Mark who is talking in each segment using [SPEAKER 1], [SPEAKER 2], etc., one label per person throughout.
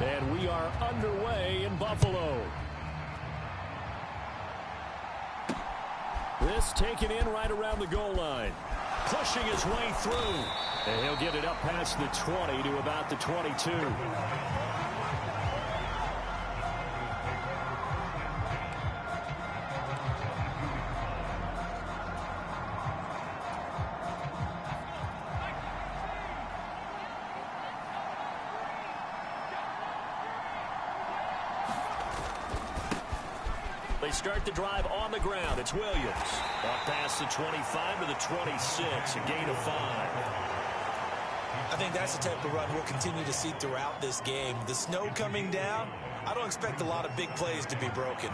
[SPEAKER 1] And we are underway in Buffalo. This taken in right around the goal line. Pushing his way through. And he'll get it up past the 20 to about the 22. They start the drive on the ground. It's Williams. Up past the 25 to the 26. A gain of 5.
[SPEAKER 2] I think that's the type of run we'll continue to see throughout this game. The snow coming down, I don't expect a lot of big plays to be broken.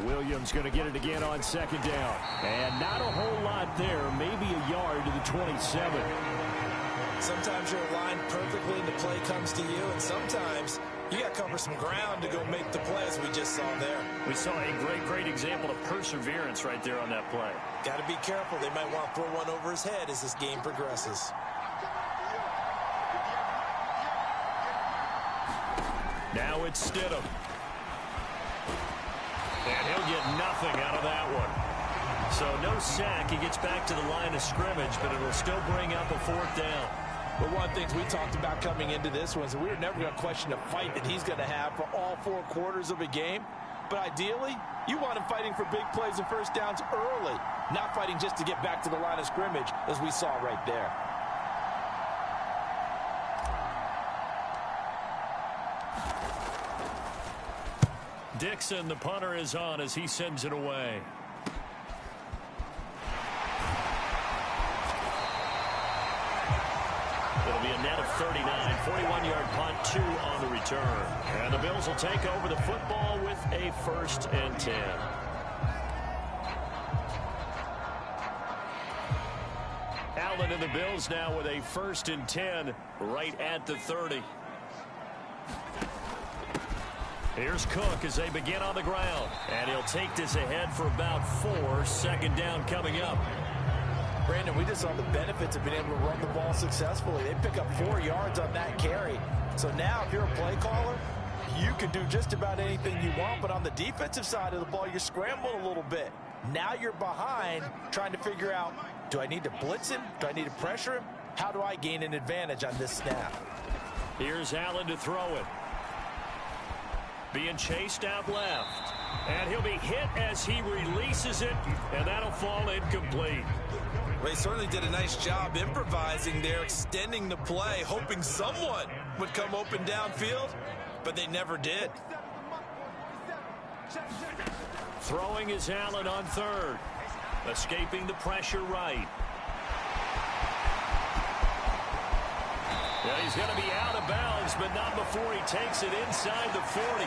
[SPEAKER 1] Williams going to get it again on second down. And not a whole lot there. Maybe a yard to the 27.
[SPEAKER 2] Sometimes you're aligned perfectly and the play comes to you, and sometimes you got to cover some ground to go make the play, as we just saw there.
[SPEAKER 1] We saw a great example of perseverance right there on that play.
[SPEAKER 2] Got to be careful. They might want to throw one over his head as this game progresses.
[SPEAKER 1] Now it's Stidham. And he'll get nothing out of that one. So no sack. He gets back to the line of scrimmage, but it'll still bring up a 4th down.
[SPEAKER 2] But one of the things we talked about coming into this one is we were never going to question the fight that he's going to have for all 4 quarters of a game. But ideally, you want him fighting for big plays and first downs early, not fighting just to get back to the line of scrimmage, as we saw right there.
[SPEAKER 1] Dixon, the punter, is on as he sends it away. It'll be a net of 39, 41-yard punt, 2 on the return. And the Bills will take over the football with a 1st and 10. Allen and the Bills now with a 1st and 10 right at the 30. Here's Cook as they begin on the ground. And he'll take this ahead for about 4. 2nd down coming up.
[SPEAKER 2] Brandon, we just saw the benefits of being able to run the ball successfully. They pick up 4 yards on that carry. So now if you're a play caller, you can do just about anything you want. But on the defensive side of the ball, you're scrambling a little bit. Now you're behind trying to figure out, do I need to blitz him? Do I need to pressure him? How do I gain an advantage on this snap?
[SPEAKER 1] Here's Allen to throw it. Being chased out left. And he'll be hit as he releases it. And that'll fall incomplete.
[SPEAKER 2] They certainly did a nice job improvising there, extending the play, hoping someone would come open downfield, but they never did.
[SPEAKER 1] Throwing is Allen on 3rd. Escaping the pressure right. Yeah, he's going to be out of bounds, but not before he takes it inside the 40.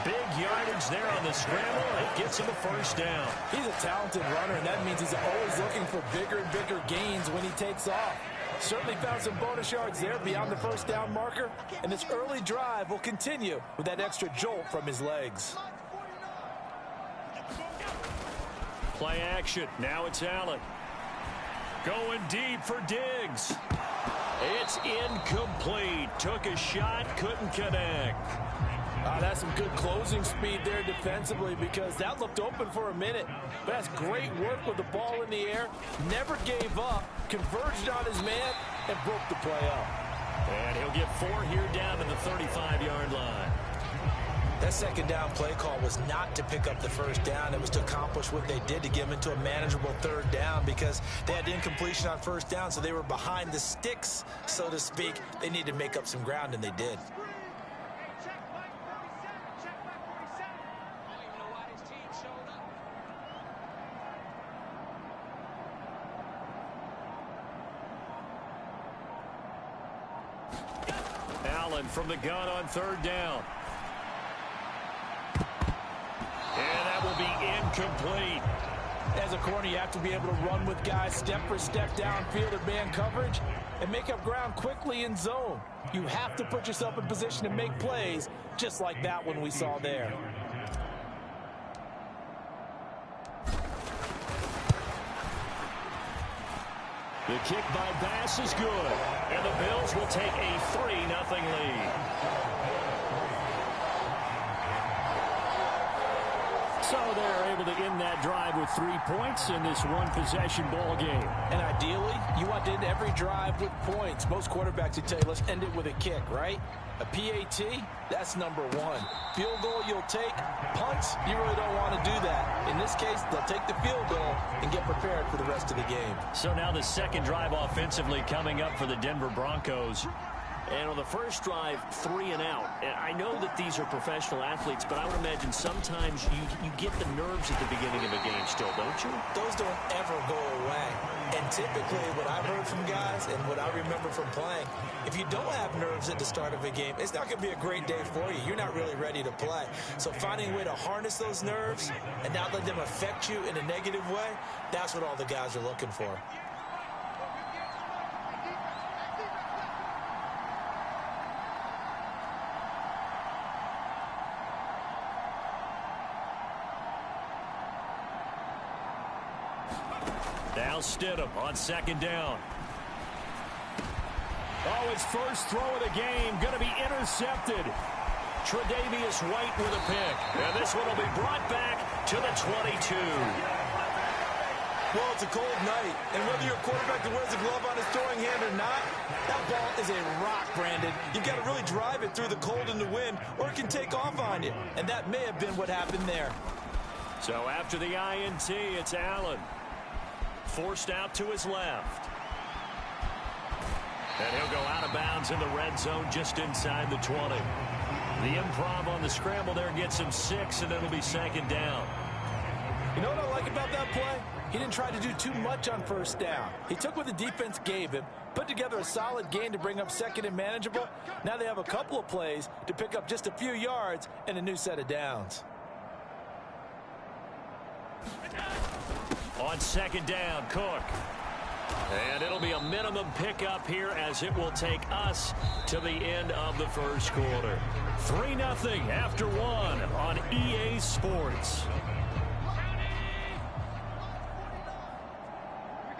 [SPEAKER 1] Big yardage there on the scramble. It gets him a 1st down.
[SPEAKER 2] He's a talented runner, and that means he's always looking for bigger and bigger gains when he takes off. Certainly found some bonus yards there beyond the 1st down marker, and this early drive will continue with that extra jolt from his legs.
[SPEAKER 1] Play action. Now it's Allen. Going deep for Diggs. It's incomplete. Took a shot, couldn't connect.
[SPEAKER 2] That's some good closing speed there defensively, because that looked open for a minute. But that's great work with the ball in the air. Never gave up, converged on his man, and broke the play up.
[SPEAKER 1] And he'll get 4 here down to the 35-yard line.
[SPEAKER 2] That 2nd down play call was not to pick up the 1st down. It was to accomplish what they did, to get them into a manageable 3rd down, because they had incompletion on 1st down, so they were behind the sticks, so to speak. They needed to make up some ground, and they did.
[SPEAKER 1] Allen from the gun on 3rd down. And that will be incomplete.
[SPEAKER 2] As a corner, you have to be able to run with guys step for step downfield at man coverage and make up ground quickly in zone. You have to put yourself in position to make plays, just like that one we saw there.
[SPEAKER 1] The kick by Bass is good, and the Bills will take a 3-0 lead. So they're able to end that drive with 3 points in this one-possession ball game.
[SPEAKER 2] And ideally, you want to end every drive with points. Most quarterbacks would tell you, let's end it with a kick, right? A PAT, that's number one. Field goal you'll take. Punts, you really don't want to do that. In this case, they'll take the field goal and get prepared for the rest of the game.
[SPEAKER 1] So now the second drive offensively coming up for the Denver Broncos. And on the first drive, 3 and out. And I know that these are professional athletes, but I would imagine sometimes you get the nerves at the beginning of a game still, don't you?
[SPEAKER 2] Those don't ever go away. And typically what I've heard from guys and what I remember from playing, if you don't have nerves at the start of a game, it's not going to be a great day for you. You're not really ready to play. So finding a way to harness those nerves and not let them affect you in a negative way, that's what all the guys are looking for.
[SPEAKER 1] Now Stidham on second down. Oh, his first throw of the game going to be intercepted. Tre'Davious White with a pick. And this one will be brought back to the 22.
[SPEAKER 2] Well, it's a cold night, and whether you're a quarterback that wears a glove on his throwing hand or not, that ball is a rock, Brandon. You've got to really drive it through the cold and the wind, or it can take off on you. And that may have been what happened there.
[SPEAKER 1] So after the INT, it's Allen. Forced out to his left. And he'll go out of bounds in the red zone just inside the 20. The improv on the scramble there gets him 6, and it'll be second down.
[SPEAKER 2] You know what I like about that play? He didn't try to do too much on first down. He took what the defense gave him, put together a solid gain to bring up second and manageable. Now they have a couple of plays to pick up just a few yards and a new set of downs.
[SPEAKER 1] On second down, Cook. And it'll be a minimum pickup here as it will take us to the end of the first quarter. 3-0 after 1 on EA Sports.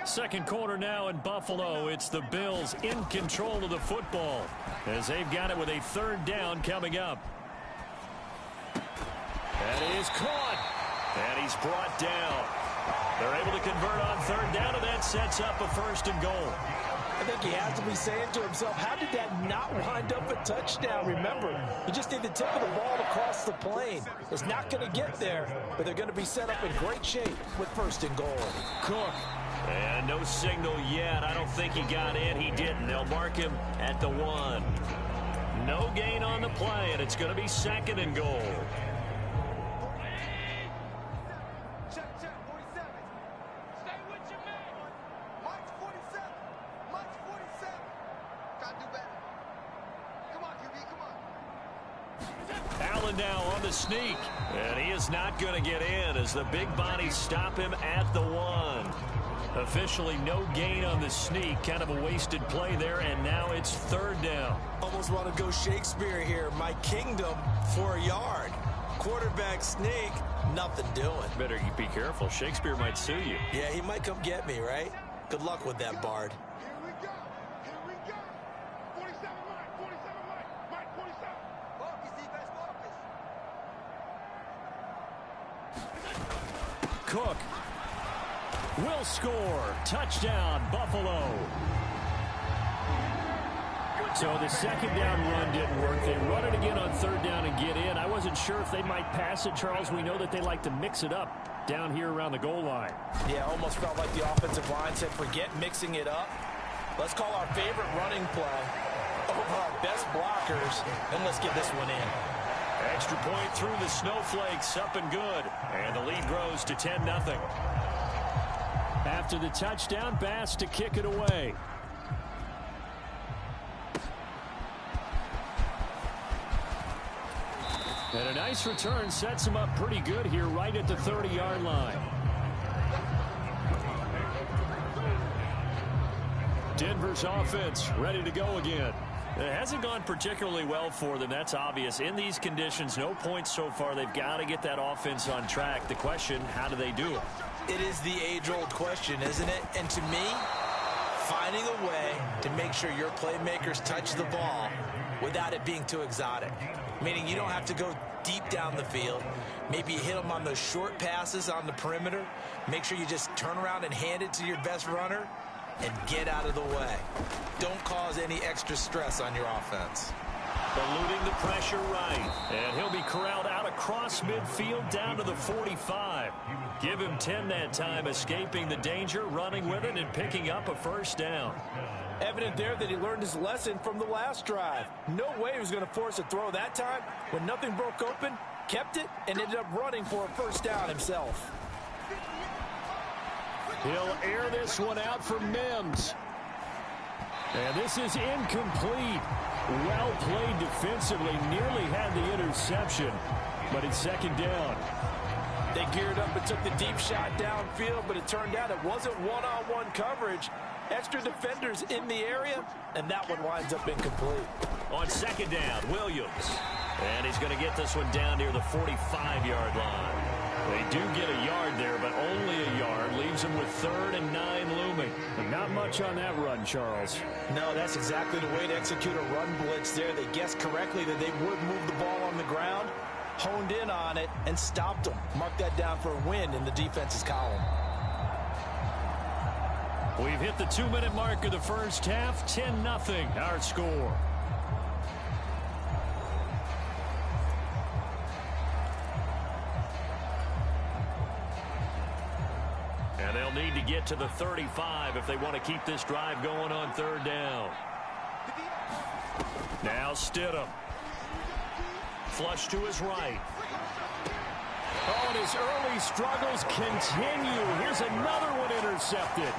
[SPEAKER 1] Second quarter now in Buffalo. It's the Bills in control of the football as they've got it with a third down coming up. That is caught. And he's brought down. They're able to convert on third down, and that sets up a 1st and goal.
[SPEAKER 2] I think he has to be saying to himself, how did that not wind up a touchdown? Remember, you just need the tip of the ball to cross the plane. It's not going to get there, but they're going to be set up in great shape with 1st and goal.
[SPEAKER 1] Cook. And no signal yet. I don't think he got in. He didn't. They'll mark him at the 1. No gain on the play, and it's going to be 2nd and goal. Allen now on the sneak, and he is not going to get in as the big bodies stop him at the 1. Officially no gain on the sneak, kind of a wasted play there, and now it's 3rd down.
[SPEAKER 2] Almost want to go Shakespeare here. My kingdom for a yard. Quarterback sneak, nothing doing.
[SPEAKER 1] Better be careful. Shakespeare might sue you.
[SPEAKER 2] Yeah, he might come get me, right? Good luck with that, Bard.
[SPEAKER 3] Here we go. Here we go. 47 Mike. 47 Mike. Mike 47. Focus, defense, focus.
[SPEAKER 1] Cook will score. Touchdown, Buffalo. So the second down run didn't work. They run it again on 3rd down and get in. I wasn't sure if they might pass it, Charles. We know that they like to mix it up down here around the goal line.
[SPEAKER 2] Yeah, almost felt like the offensive line said, forget mixing it up. Let's call our favorite running play over our best blockers, and let's get this one in.
[SPEAKER 1] Extra point through the snowflakes, up and good. And the lead grows to 10-0. After the touchdown, Bass to kick it away. And a nice return sets him up pretty good here right at the 30-yard line. Denver's offense ready to go again. It hasn't gone particularly well for them. That's obvious. In these conditions, no points so far. They've got to get that offense on track. The question, how do they do it?
[SPEAKER 2] It is the age-old question, isn't it? And to me, finding a way to make sure your playmakers touch the ball without it being too exotic. Meaning you don't have to go deep down the field. Maybe you hit them on those short passes on the perimeter. Make sure you just turn around and hand it to your best runner and get out of the way. Don't cause any extra stress on your offense.
[SPEAKER 1] Eluding the pressure right. And he'll be corralled out across midfield down to the 45. Give him 10 that time, escaping the danger, running with it, and picking up a first down.
[SPEAKER 2] Evident there that he learned his lesson from the last drive. No way he was going to force a throw that time. When nothing broke open, kept it, and ended up running for a first down himself.
[SPEAKER 1] He'll air this one out for Mims. And this is incomplete. Well played defensively. Nearly had the interception, but it's second down.
[SPEAKER 2] They geared up and took the deep shot downfield, but it turned out it wasn't one-on-one coverage. Extra defenders in the area, and that one winds up incomplete.
[SPEAKER 1] On second down, Williams. And he's going to get this one down near the 45-yard line. They do get a yard there, but only a yard. Leaves them with 3rd and 9 looming. And not much on that run, Charles.
[SPEAKER 2] No, that's exactly the way to execute a run blitz there. They guessed correctly that they would move the ball on the ground, honed in on it, and stopped them. Mark that down for a win in the defense's column.
[SPEAKER 1] We've hit the 2-minute mark of the first half. 10-0 our score. And they'll need to get to the 35 if they want to keep this drive going on 3rd down. Now Stidham. Flush to his right. Oh, and his early struggles continue. Here's another one intercepted.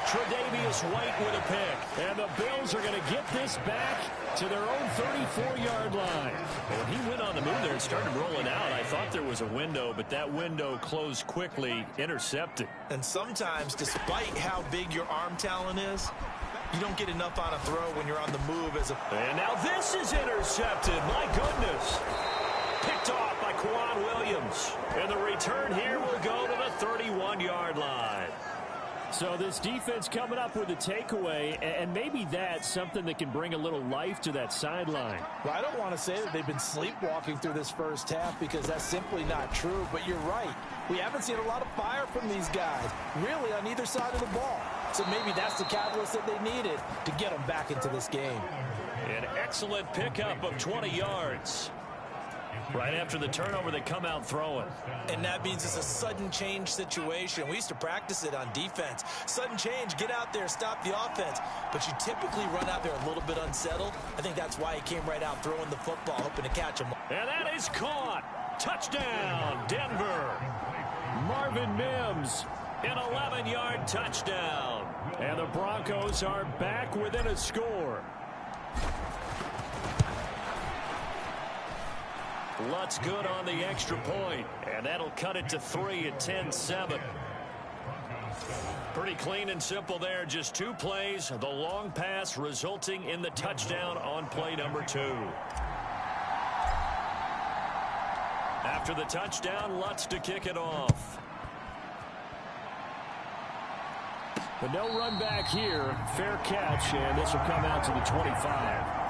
[SPEAKER 1] Tre'Davious White with a pick. And the Bills are going to get this back to their own 34-yard line. When he went on the move there and started rolling out, I thought there was a window, but that window closed quickly, intercepted.
[SPEAKER 2] And sometimes, despite how big your arm talent is, you don't get enough on a throw when you're on the move as a...
[SPEAKER 1] And now this is intercepted. My goodness. Picked off by Quan Williams. And the return here will go to the 31-yard line. So this defense coming up with a takeaway, and maybe that's something that can bring a little life to that sideline.
[SPEAKER 2] Well, I don't want to say that they've been sleepwalking through this first half because that's simply not true, but you're right. We haven't seen a lot of fire from these guys, really on either side of the ball. So maybe that's the catalyst that they needed to get them back into this game.
[SPEAKER 1] An excellent pickup of 20 yards. Right after the turnover, they come out throwing.
[SPEAKER 2] And that means it's a sudden change situation. We used to practice it on defense. Sudden change, get out there, stop the offense. But you typically run out there a little bit unsettled. I think that's why he came right out throwing the football, hoping to catch him.
[SPEAKER 1] And that is caught. Touchdown, Denver. Marvin Mims, an 11-yard touchdown. And the Broncos are back within a score. Lutz good on the extra point, and that'll cut it to 3 at 10-7. Pretty clean and simple there. Just 2 plays. The long pass resulting in the touchdown on play number 2. After the touchdown, Lutz to kick it off. But no run back here. Fair catch, and this will come out to the 25.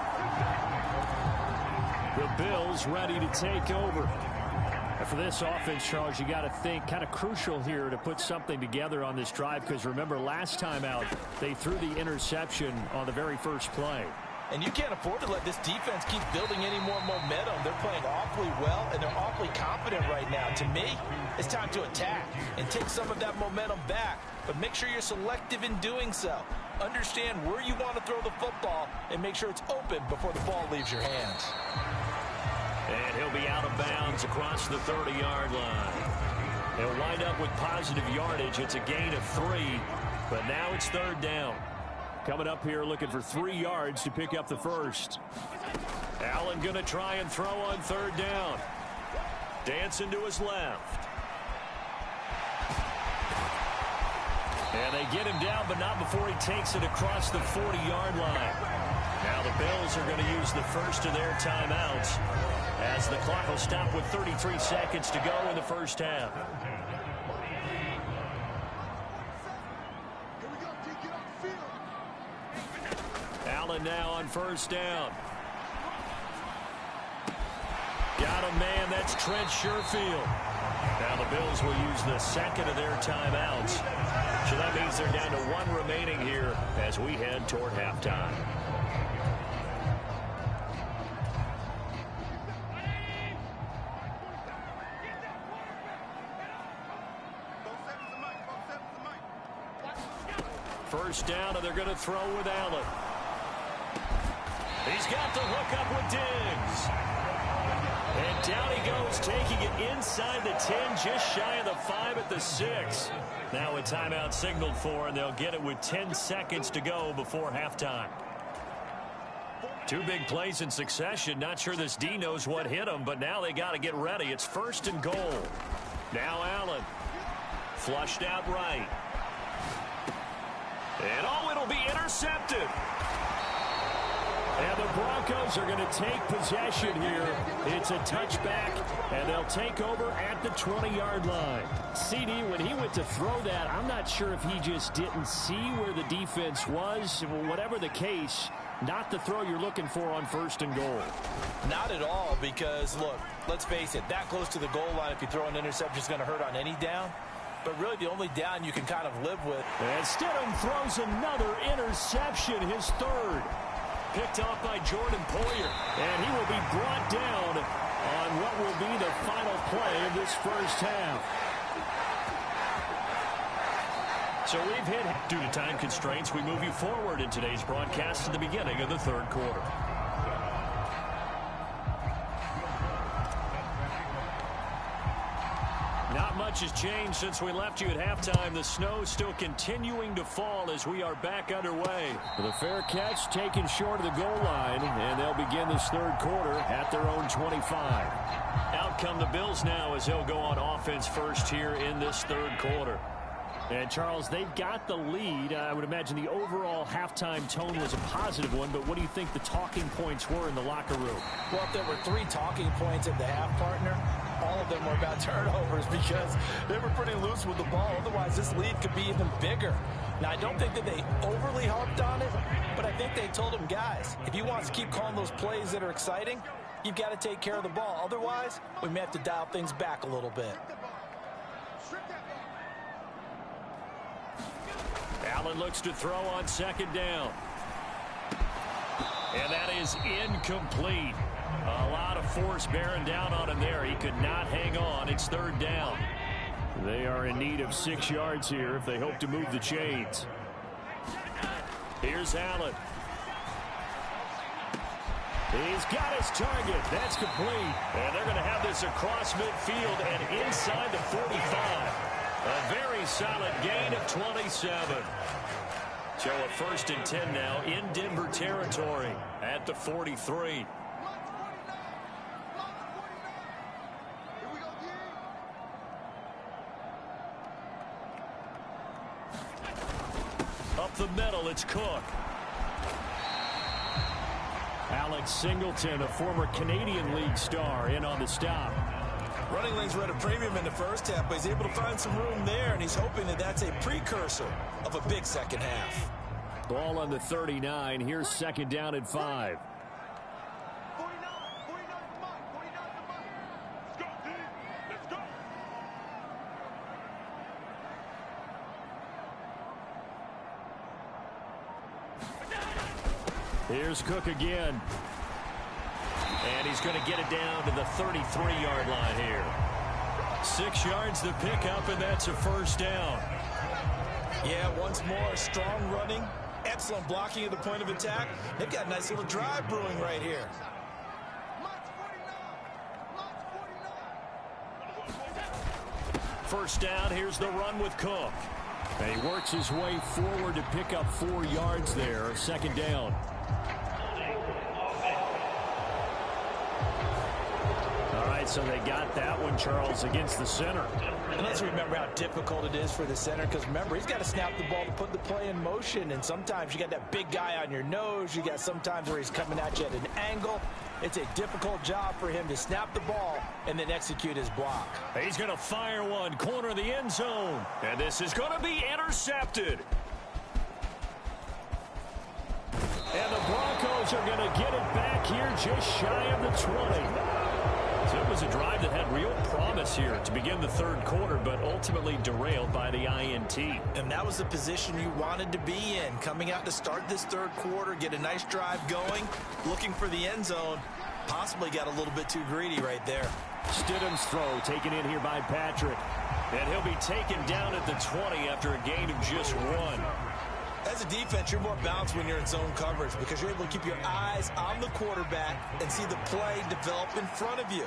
[SPEAKER 1] The Bills ready to take over. And for this offense, Charles, you got to think kind of crucial here to put something together on this drive, because remember last time out they threw the interception on the very first play.
[SPEAKER 2] And you can't afford to let this defense keep building any more momentum. They're playing awfully well, and they're awfully confident right now. To me, it's time to attack and take some of that momentum back. But make sure you're selective in doing so. Understand where you want to throw the football and make sure it's open before the ball leaves your hands.
[SPEAKER 1] And he'll be out of bounds across the 30-yard line. He'll wind up with positive yardage. It's a gain of 3, but now it's 3rd down. Coming up here looking for 3 yards to pick up the first. Allen going to try and throw on 3rd down. Dancing to his left. And they get him down, but not before he takes it across the 40-yard line. Now the Bills are going to use the first of their timeouts as the clock will stop with 33 seconds to go in the first half.
[SPEAKER 3] Here we go, D, get off the field.
[SPEAKER 1] Allen now on first down. Got a man, that's Trent Sherfield. Now the Bills will use the second of their timeouts. So that means they're down to one remaining here as we head toward halftime. First down, and they're going to throw with Allen. He's got the hook up with Diggs. And down he goes, taking it inside the 10, just shy of the 5 at the 6. Now a timeout signaled for, and they'll get it with 10 seconds to go before halftime. Two big plays in succession. Not sure this D knows what hit him, but now they got to get ready. It's first and goal. Now Allen. Flushed out right. And it'll be intercepted. And the Broncos are going to take possession here. It's a touchback, and they'll take over at the 20-yard line. CD, when he went to throw that, I'm not sure if he just didn't see where the defense was. Whatever the case, not the throw you're looking for on first and goal.
[SPEAKER 2] Not at all, because, look, let's face it, that close to the goal line, if you throw an interception, is going to hurt on any down. But really the only down you can kind of live with.
[SPEAKER 1] And Stidham throws another interception, his third. Picked off by Jordan Poyer. And he will be brought down on what will be the final play of this first half. So we've hit, due to time constraints, we move you forward in today's broadcast to the beginning of the third quarter. Not much has changed since we left you at halftime. The snow still continuing to fall as we are back underway. The fair catch taken short of the goal line, and they'll begin this third quarter at their own 25. Out come the Bills now as they'll go on offense first here in this third quarter. And, Charles, they've got the lead. I would imagine the overall halftime tone was a positive one, but what do you think the talking points were in the locker room?
[SPEAKER 2] Well, if there were 3 talking points at the half, partner, all of them were about turnovers because they were pretty loose with the ball. Otherwise, this lead could be even bigger. Now, I don't think that they overly harped on it, but I think they told them, guys, if you want to keep calling those plays that are exciting, you've got to take care of the ball. Otherwise, we may have to dial things back a little bit.
[SPEAKER 1] Allen looks to throw on second down. And that is incomplete. A lot of force bearing down on him there. He could not hang on. It's third down. They are in need of 6 yards here if they hope to move the chains. Here's Allen. He's got his target. That's complete. And they're going to have this across midfield and inside the 45. A very solid gain of 27. So a first and 10 now in Denver territory at the 43. Up the middle, it's Cook. Alex Singleton, a former Canadian League star, in on the stop.
[SPEAKER 2] Running lanes were at a premium in the first half, but he's able to find some room there, and he's hoping that that's a precursor of a big second half.
[SPEAKER 1] Ball on the 39. Here's second down and 5. Here's Cook again. And he's going to get it down to the 33-yard line here. 6 yards to pick up, and that's a first down.
[SPEAKER 2] Yeah, once more, strong running, excellent blocking at the point of attack. They've got a nice little drive brewing right here.
[SPEAKER 1] First down, here's the run with Cook. And he works his way forward to pick up 4 yards there. Second down. So they got that one, Charles, against the center.
[SPEAKER 2] And let's remember how difficult it is for the center, because remember, he's got to snap the ball to put the play in motion, and sometimes you got that big guy on your nose. You got sometimes where he's coming at you at an angle. It's a difficult job for him to snap the ball and then execute his block.
[SPEAKER 1] He's going to fire one, corner of the end zone, and this is going to be intercepted. And the Broncos are going to get it back here just shy of the 20. So it was a drive that had real promise here to begin the third quarter, but ultimately derailed by the INT.
[SPEAKER 2] And that was the position you wanted to be in, coming out to start this third quarter, get a nice drive going, looking for the end zone. Possibly got a little bit too greedy right there.
[SPEAKER 1] Stidham's throw taken in here by Patrick. And he'll be taken down at the 20 after a gain of just 1.
[SPEAKER 2] As a defense, you're more balanced when you're in zone coverage because you're able to keep your eyes on the quarterback and see the play develop in front of you.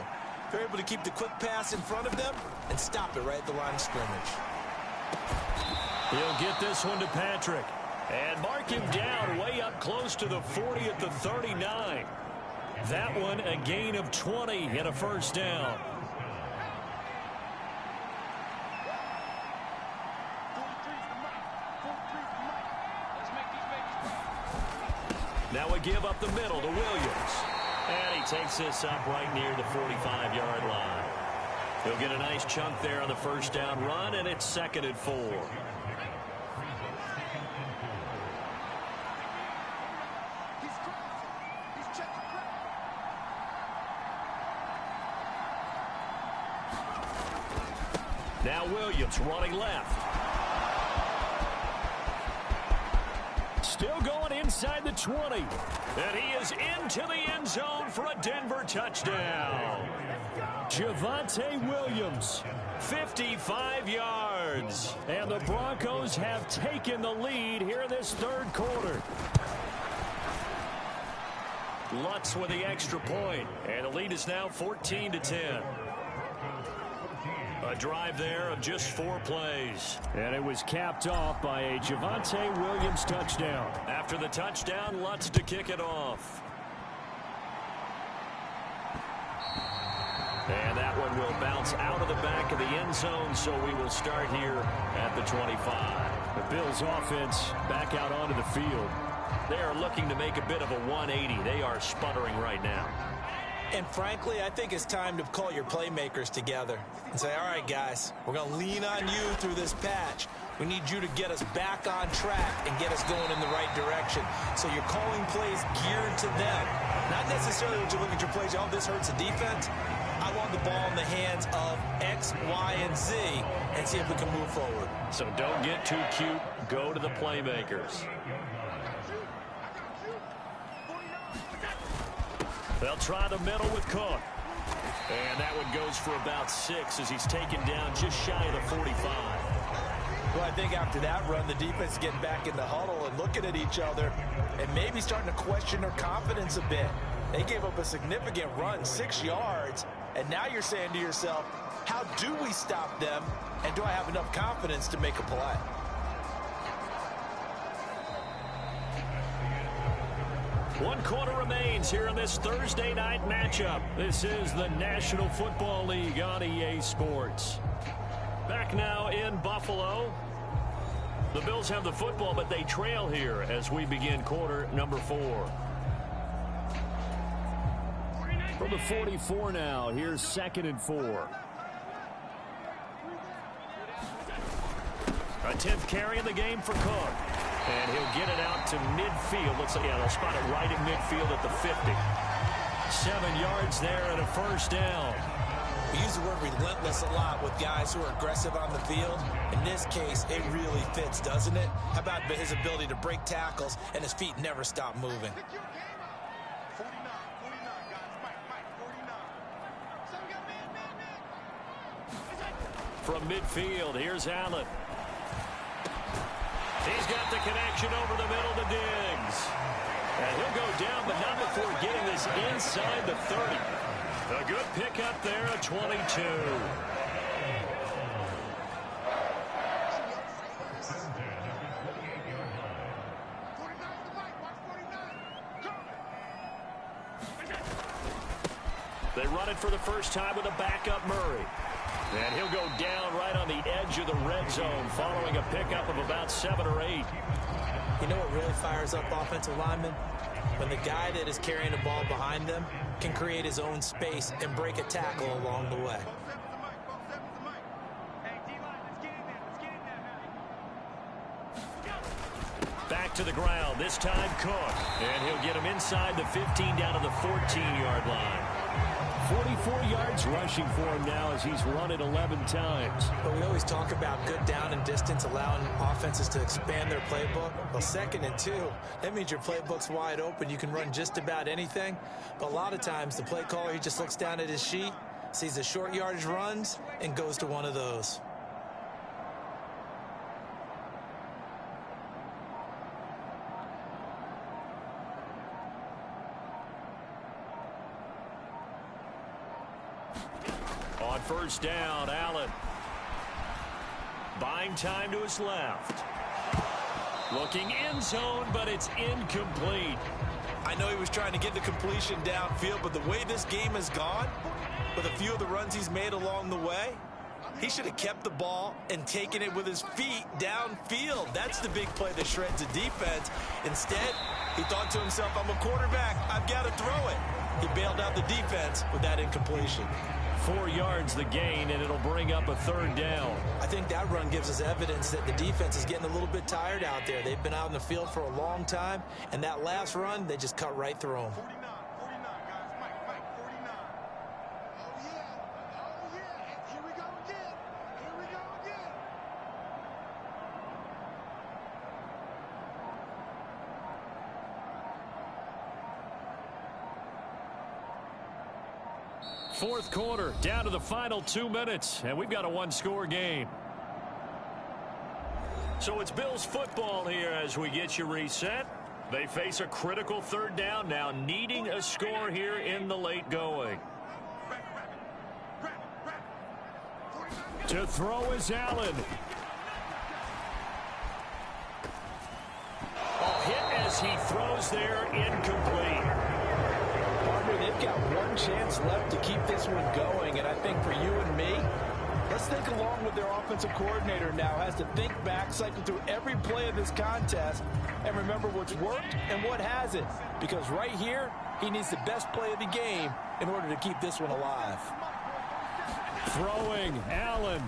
[SPEAKER 2] You're able to keep the quick pass in front of them and stop it right at the line of scrimmage.
[SPEAKER 1] He'll get this one to Patrick. And mark him down way up close to the 40 at the 39. That one a gain of 20 and a first down. Now a give up the middle to Williams. And he takes this up right near the 45-yard line. He'll get a nice chunk there on the first down run, and it's 2nd and 4. Now Williams running left. Still going inside the 20. And he is into the end zone for a Denver touchdown. Javonte Williams, 55 yards. And the Broncos have taken the lead here in this third quarter. Lutz with the extra point. And the lead is now 14-10. A drive there of just 4 plays. And it was capped off by a Javonte Williams touchdown. After the touchdown, Lutz to kick it off. And that one will bounce out of the back of the end zone, so we will start here at the 25. The Bills offense back out onto the field. They are looking to make a bit of a 180. They are sputtering right now.
[SPEAKER 2] And frankly, I think it's time to call your playmakers together and say, all right, guys, we're going to lean on you through this patch. We need you to get us back on track and get us going in the right direction. So you're calling plays geared to them. Not necessarily when you look at your plays, oh, this hurts the defense. I want the ball in the hands of X, Y, and Z and see if we can move forward.
[SPEAKER 1] So don't get too cute. Go to the playmakers. They'll try the middle with Cook. And that one goes for about 6 as he's taken down just shy of the 45.
[SPEAKER 2] Well, I think after that run, the defense is getting back in the huddle and looking at each other and maybe starting to question their confidence a bit. They gave up a significant run, 6 yards, and now you're saying to yourself, how do we stop them, and do I have enough confidence to make a play?
[SPEAKER 1] One quarter remains here in this Thursday night matchup. This is the National Football League on EA Sports. Back now in Buffalo. The Bills have the football, but they trail here as we begin quarter number 4. From the 44 now, here's 2nd and 4. A 10th carry in the game for Cook. And he'll get it out to midfield. Looks like, yeah, they'll spot it right at midfield at the 50. 7 yards there and a first down.
[SPEAKER 2] We use the word relentless a lot with guys who are aggressive on the field. In this case, it really fits, doesn't it? How about his ability to break tackles and his feet never stop moving?
[SPEAKER 3] 49, guys. Mike, 49.
[SPEAKER 1] From midfield, here's Allen. He's got the connection over the middle to Diggs. And he'll go down, but not before getting this inside the 30. A good pickup there, a 22. They run it for the first time with a backup Murray. And he'll go down right on the edge of the red zone following a pickup of about 7 or 8.
[SPEAKER 2] You know what really fires up offensive linemen? When the guy that is carrying the ball behind them can create his own space and break a tackle along the way.
[SPEAKER 1] Back back to the ground. This time Cook. And he'll get him inside the 15 down to the 14-yard line. 44 yards rushing for him now as he's run it 11 times.
[SPEAKER 2] But we always talk about good down and distance, allowing offenses to expand their playbook. Well, 2nd and 2, that means your playbook's wide open. You can run just about anything. But a lot of times the play caller, he just looks down at his sheet, sees the short yardage runs, and goes to one of those.
[SPEAKER 1] On first down, Allen. Buying time to his left. Looking end zone, but it's incomplete.
[SPEAKER 2] I know he was trying to get the completion downfield, but the way this game has gone, with a few of the runs he's made along the way, he should have kept the ball and taken it with his feet downfield. That's the big play that shreds a defense. Instead, he thought to himself, I'm a quarterback, I've got to throw it. He bailed out the defense with that incompletion.
[SPEAKER 1] 4 yards the gain, and it'll bring up a 3rd down.
[SPEAKER 2] I think that run gives us evidence that the defense is getting a little bit tired out there. They've been out in the field for a long time, and that last run, they just cut right through them.
[SPEAKER 3] 49, 49, guys. Mike, 49. Oh, yeah. Oh, yeah. And here we go again. Here we go again.
[SPEAKER 1] Fourth quarter, down to the final 2 minutes, and we've got a one-score game. So it's Bills football here as we get you reset. They face a critical 3rd down now, needing a score here in the late going. To throw is Allen. Hit as he throws there, incomplete.
[SPEAKER 2] They've got one chance left to keep this one going, and I think for you and me, let's think along with their offensive coordinator now. Has to think back, cycle through every play of this contest, and remember what's worked and what hasn't. Because right here, he needs the best play of the game in order to keep this one alive.
[SPEAKER 1] Throwing, Allen.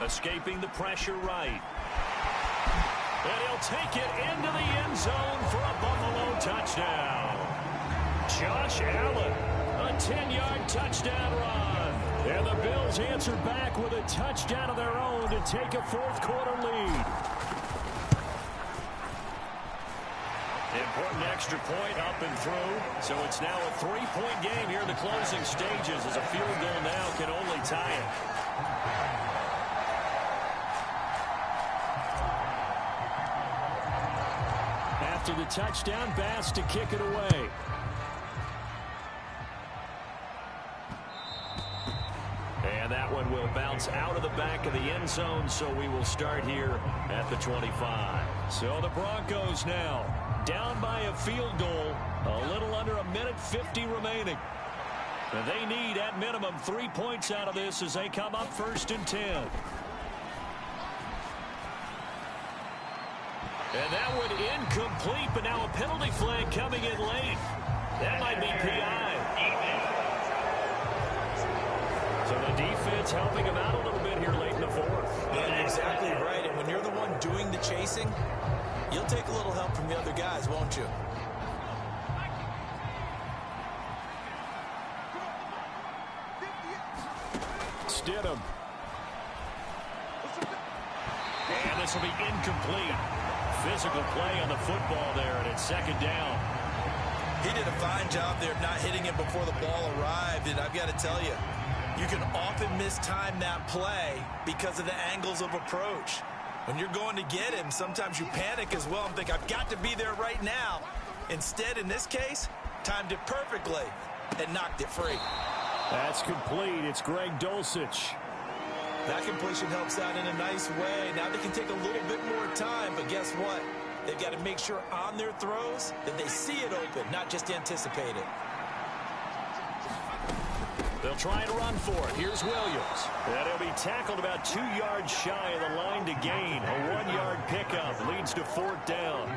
[SPEAKER 1] Escaping the pressure right. And he'll take it into the end zone for a Buffalo touchdown. Josh Allen, a 10-yard touchdown run. And the Bills answer back with a touchdown of their own to take a fourth-quarter lead. Important extra point up and through. So it's now a 3-point game here in the closing stages as a field goal now can only tie it. After the touchdown, Bass to kick it away. And that one will bounce out of the back of the end zone, so we will start here at the 25. So the Broncos now down by a field goal, a little under a minute 50 remaining. And they need at minimum 3 points out of this as they come up 1st and 10. And that one incomplete, but now a penalty flag coming in late. That might be PI. So the defense helping him out a little bit here late in the 4th.
[SPEAKER 2] Yeah, you're exactly right. And when you're the one doing the chasing, you'll take a little help from the other guys, won't you?
[SPEAKER 1] Stidham. And this will be incomplete. Physical play on the football there, and it's 2nd down.
[SPEAKER 2] He did a fine job there of not hitting it before the ball arrived, and I've got to tell you, you can often mistime that play because of the angles of approach. When you're going to get him, sometimes you panic as well and think, I've got to be there right now. Instead, in this case, timed it perfectly and knocked it free.
[SPEAKER 1] That's complete. It's Greg Dulcich.
[SPEAKER 2] That completion helps out in a nice way. Now they can take a little bit more time, but guess what? They've got to make sure on their throws that they see it open, not just anticipate it.
[SPEAKER 1] They'll try and run for it. Here's Williams. And he'll be tackled about 2 yards shy of the line to gain. A 1-yard pickup leads to 4th down.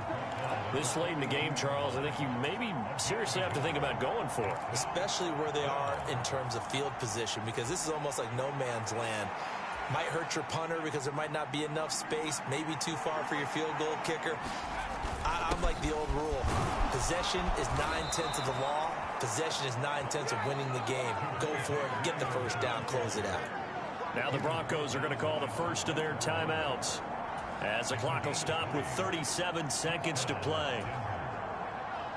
[SPEAKER 1] This late in the game, Charles, I think you maybe seriously have to think about going for it.
[SPEAKER 2] Especially where they are in terms of field position, because this is almost like no man's land. Might hurt your punter because there might not be enough space, maybe too far for your field goal kicker. I'm like the old rule. Possession is 9/10 of the law. Possession is 9/10 of winning the game. Go for it, get the first down, close it out.
[SPEAKER 1] Now the Broncos are going to call the first of their timeouts, as the clock will stop with 37 seconds to play.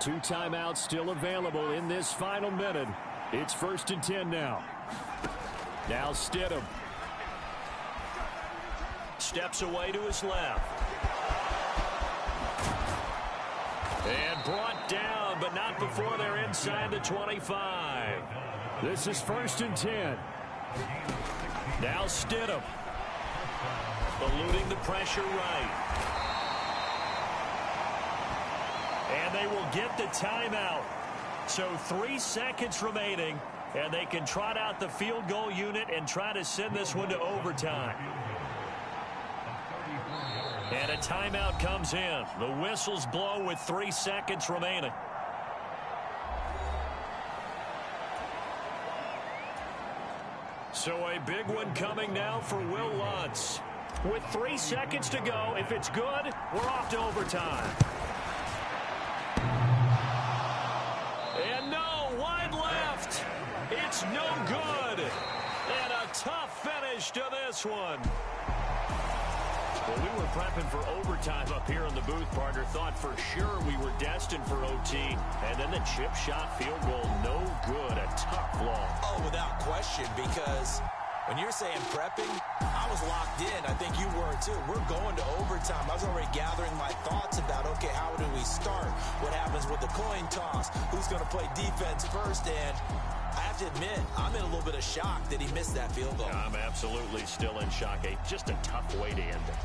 [SPEAKER 1] 2 timeouts still available in this final minute. It's 1st and 10 now. Now Stidham steps away to his left. And brought down, but not before they're inside the 25. This is 1st and 10. Now Stidham, eluding the pressure right. And they will get the timeout. So 3 seconds remaining, and they can trot out the field goal unit and try to send this one to overtime. And a timeout comes in. The whistles blow with 3 seconds remaining. So a big one coming now for Will Lutz. With 3 seconds to go, if it's good, we're off to overtime. And no, wide left. It's no good. And a tough finish to this one. Well, we were prepping for overtime up here in the booth, partner. Thought for sure we were destined for OT. And then the chip shot field goal, no good. A tough loss.
[SPEAKER 2] Oh, without question, because when you're saying prepping, I was locked in. I think you were too. We're going to overtime. I was already gathering my thoughts about, okay, how do we start? What happens with the coin toss? Who's going to play defense first? And I have to admit, I'm in a little bit of shock that he missed that field goal.
[SPEAKER 1] I'm absolutely still in shock. Just a tough way to end it.